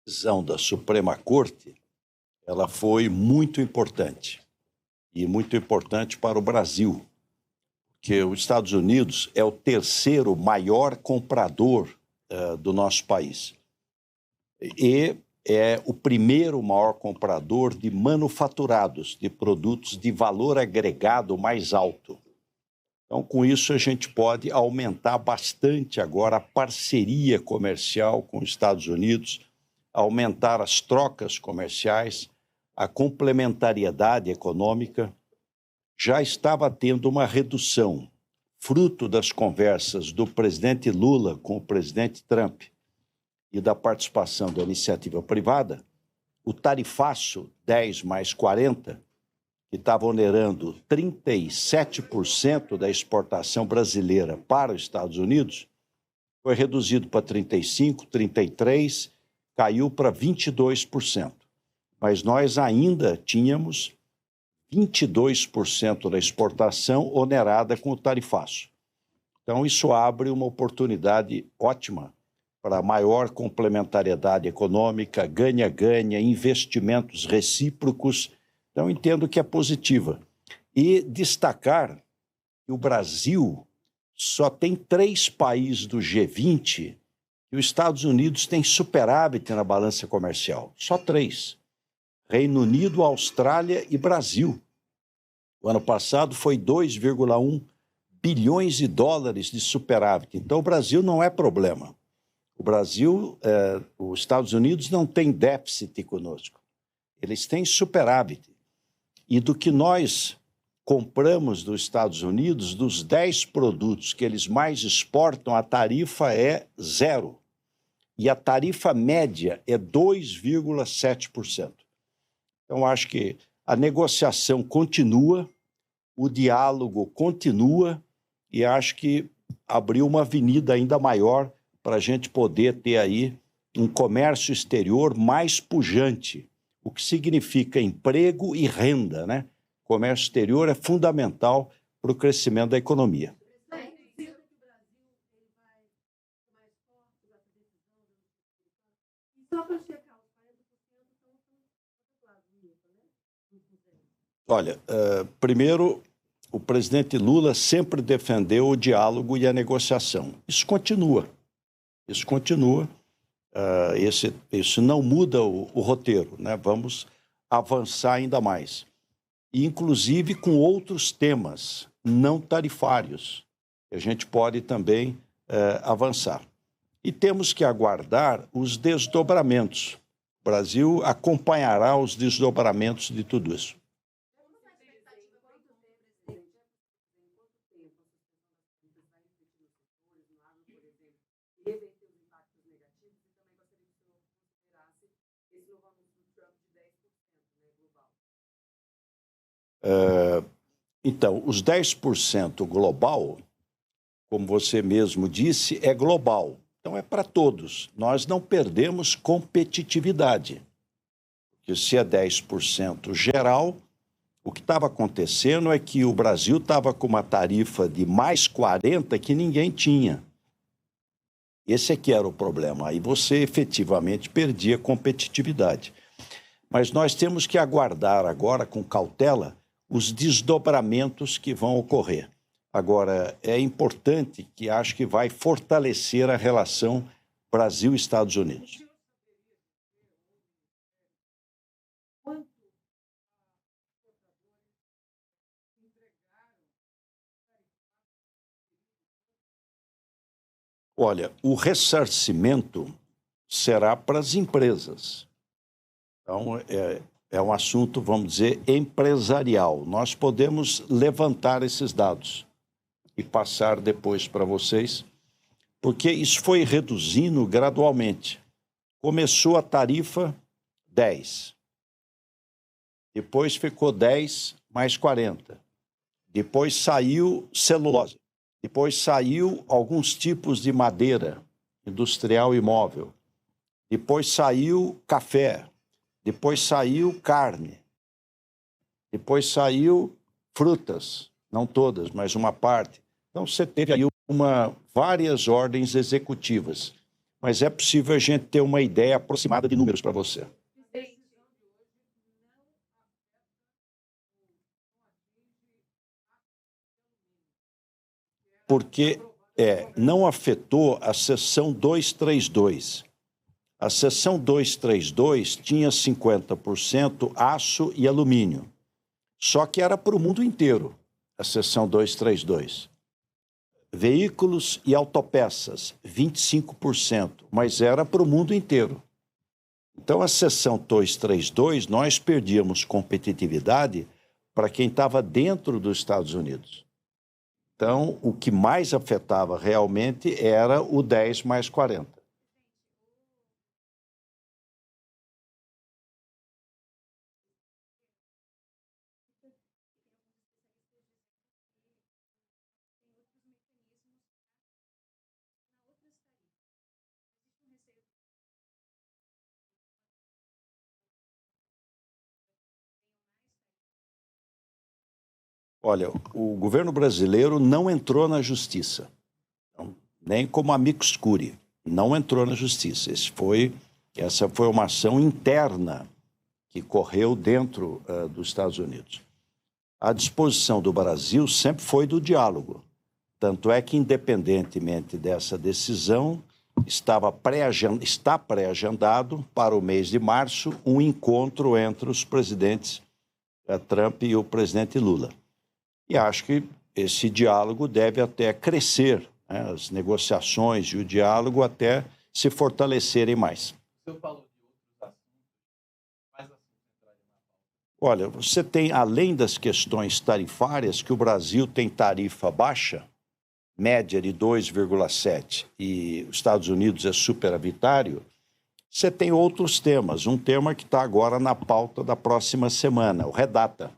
decisão da Suprema Corte, ela foi muito importante, e muito importante para o Brasil, porque os Estados Unidos é o terceiro maior comprador do nosso país. E é o primeiro maior comprador de manufaturados, de produtos de valor agregado mais alto. Então, com isso, a gente pode aumentar bastante agora a parceria comercial com os Estados Unidos, aumentar as trocas comerciais, a complementariedade econômica. Já estava tendo uma redução, fruto das conversas do presidente Lula com o presidente Trump e da participação da iniciativa privada. O tarifaço 10 mais 40, que estava onerando 37% da exportação brasileira para os Estados Unidos, foi reduzido para 35%, 33%, caiu para 22%. Mas nós ainda tínhamos 22% da exportação onerada com o tarifaço. Então, isso abre uma oportunidade ótima para maior complementariedade econômica, ganha-ganha, investimentos recíprocos. Então, entendo que é positiva. E destacar que o Brasil só tem 3 países do G20 e os Estados Unidos têm superávit na balança comercial. Só 3. Reino Unido, Austrália e Brasil. O ano passado foi 2,1 bilhões de dólares de superávit. Então, o Brasil não é problema. O Brasil, os Estados Unidos não têm déficit conosco. Eles têm superávit. E do que nós compramos dos Estados Unidos, dos 10 produtos que eles mais exportam, a tarifa é 0. E a tarifa média é 2,7%. Então, acho que a negociação continua, o diálogo continua, e acho que abriu uma avenida ainda maior para a gente poder ter aí um comércio exterior mais pujante, o que significa emprego e renda, né? O comércio exterior é fundamental para o crescimento da economia. Olha, primeiro, o presidente Lula sempre defendeu o diálogo e a negociação. Isso continua. Isso não muda o roteiro, né? Vamos avançar ainda mais. E, inclusive, com outros temas não tarifários, a gente pode também avançar. E temos que aguardar os desdobramentos. O Brasil acompanhará os desdobramentos de tudo isso. Então, os 10% global, como você mesmo disse, é global. Então, é para todos. Nós não perdemos competitividade. Porque se é 10% geral, o que estava acontecendo é que o Brasil estava com uma tarifa de mais 40% que ninguém tinha. Esse é que era o problema. Aí você efetivamente perdia competitividade. Mas nós temos que aguardar agora, com cautela, os desdobramentos que vão ocorrer. Agora, é importante que acho que vai fortalecer a relação Brasil-Estados Unidos. Olha, o ressarcimento será para as empresas. Então, é um assunto, vamos dizer, empresarial. Nós podemos levantar esses dados e passar depois para vocês, porque isso foi reduzindo gradualmente. Começou a tarifa 10, depois ficou 10 mais 40, depois saiu celulose, depois saiu alguns tipos de madeira industrial e móvel, depois saiu café, depois saiu carne, depois saiu frutas, não todas, mas uma parte. Então, você teve aí várias ordens executivas. mas é possível a gente ter uma ideia aproximada de números para você. Porque não afetou a seção 232. A seção 232 tinha 50% aço e alumínio, só que era para o mundo inteiro, a seção 232. Veículos e autopeças, 25%, mas era para o mundo inteiro. Então, a seção 232, nós perdíamos competitividade para quem estava dentro dos Estados Unidos. Então, o que mais afetava realmente era o 10 mais 40. Olha, o governo brasileiro não entrou na justiça, nem como amicus curiae, não entrou na justiça. Essa foi uma ação interna que correu dentro dos Estados Unidos. A disposição do Brasil sempre foi do diálogo, tanto é que, independentemente dessa decisão, está pré-agendado para o mês de março um encontro entre os presidentes Trump e o presidente Lula. E acho que esse diálogo deve até crescer, né? As negociações e o diálogo até se fortalecerem mais. O senhor falou de outros assuntos, mais assuntos. Olha, você tem, além das questões tarifárias, que o Brasil tem tarifa baixa, média de 2,7, e os Estados Unidos é superavitário, você tem outros temas. Um tema que está agora na pauta da próxima semana, o REDATA.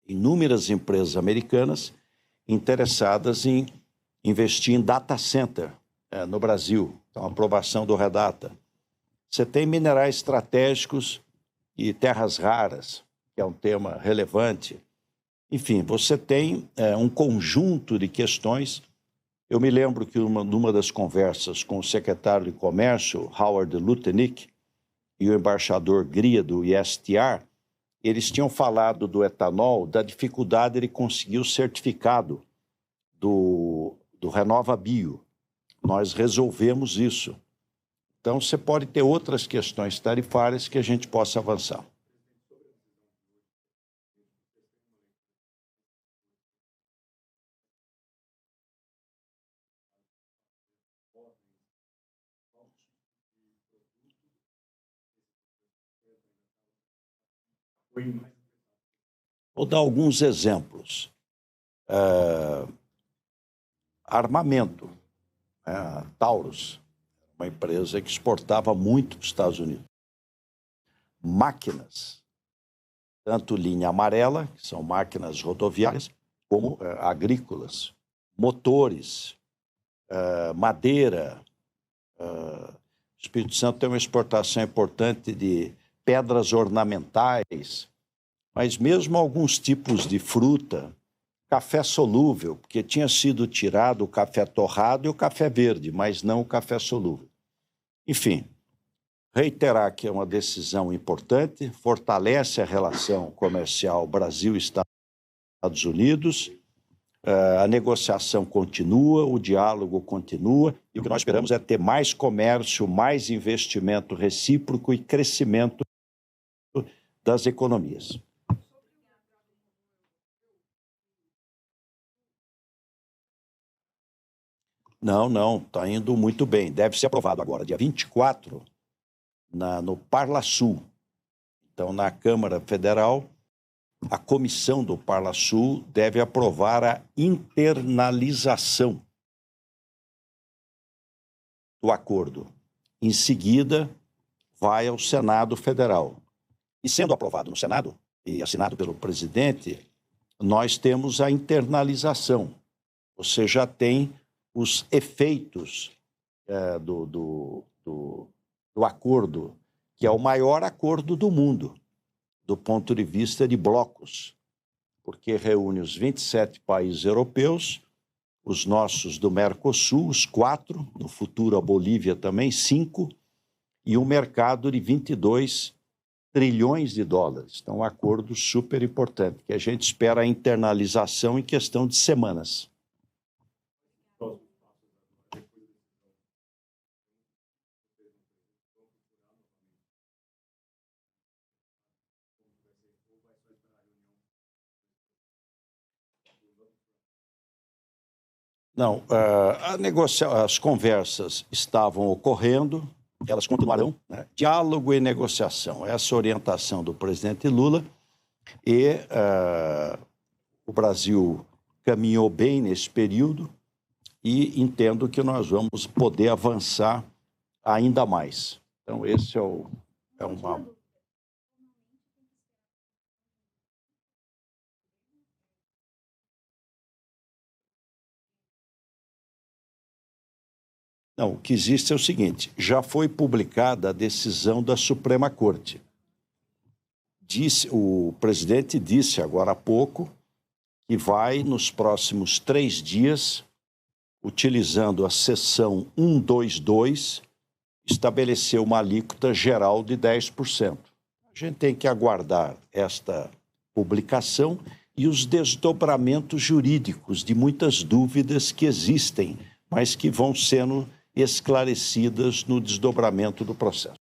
Inúmeras empresas americanas interessadas em investir em data center no Brasil. Então, a aprovação do REDATA. Você tem minerais estratégicos e terras raras, que é um tema relevante. Enfim, você tem um conjunto de questões. Eu me lembro que numa das conversas com o secretário de Comércio, Howard Lutnick, e o embaixador Gria, do ISTR, eles tinham falado do etanol, da dificuldade de conseguir o certificado do Renova Bio. Nós resolvemos isso. Então, você pode ter outras questões tarifárias que a gente possa avançar. Vou dar alguns exemplos. Armamento. A Taurus, uma empresa que exportava muito para os Estados Unidos. Máquinas, tanto linha amarela, que são máquinas rodoviárias, como agrícolas. Motores, madeira. O Espírito Santo tem uma exportação importante de pedras ornamentais, mas mesmo alguns tipos de fruta, café solúvel, porque tinha sido tirado o café torrado e o café verde, mas não o café solúvel. Enfim, reiterar que é uma decisão importante, fortalece a relação comercial Brasil-Estados Unidos, a negociação continua, o diálogo continua, e o que nós esperamos é ter mais comércio, mais investimento recíproco e crescimento das economias. Não, está indo muito bem. Deve ser aprovado agora, dia 24, no Parlasul. Então, na Câmara Federal, a comissão do Parlasul deve aprovar a internalização do acordo. Em seguida, vai ao Senado Federal. E sendo aprovado no Senado e assinado pelo presidente, nós temos a internalização. Você já tem os efeitos do acordo, que é o maior acordo do mundo, do ponto de vista de blocos, porque reúne os 27 países europeus, os nossos do Mercosul, os 4, no futuro a Bolívia também, 5, e um mercado de 22 trilhões de dólares. Então, um acordo super importante, que a gente espera a internalização em questão de semanas. Não, as conversas estavam ocorrendo, elas continuarão, né? Diálogo e negociação, essa orientação do presidente Lula, e o Brasil caminhou bem nesse período e entendo que nós vamos poder avançar ainda mais. Então, esse é uma... Não, o que existe é o seguinte, já foi publicada a decisão da Suprema Corte. O presidente disse agora há pouco que vai, nos próximos 3 dias, utilizando a seção 122, estabelecer uma alíquota geral de 10%. A gente tem que aguardar esta publicação e os desdobramentos jurídicos de muitas dúvidas que existem, mas que vão sendo esclarecidas no desdobramento do processo.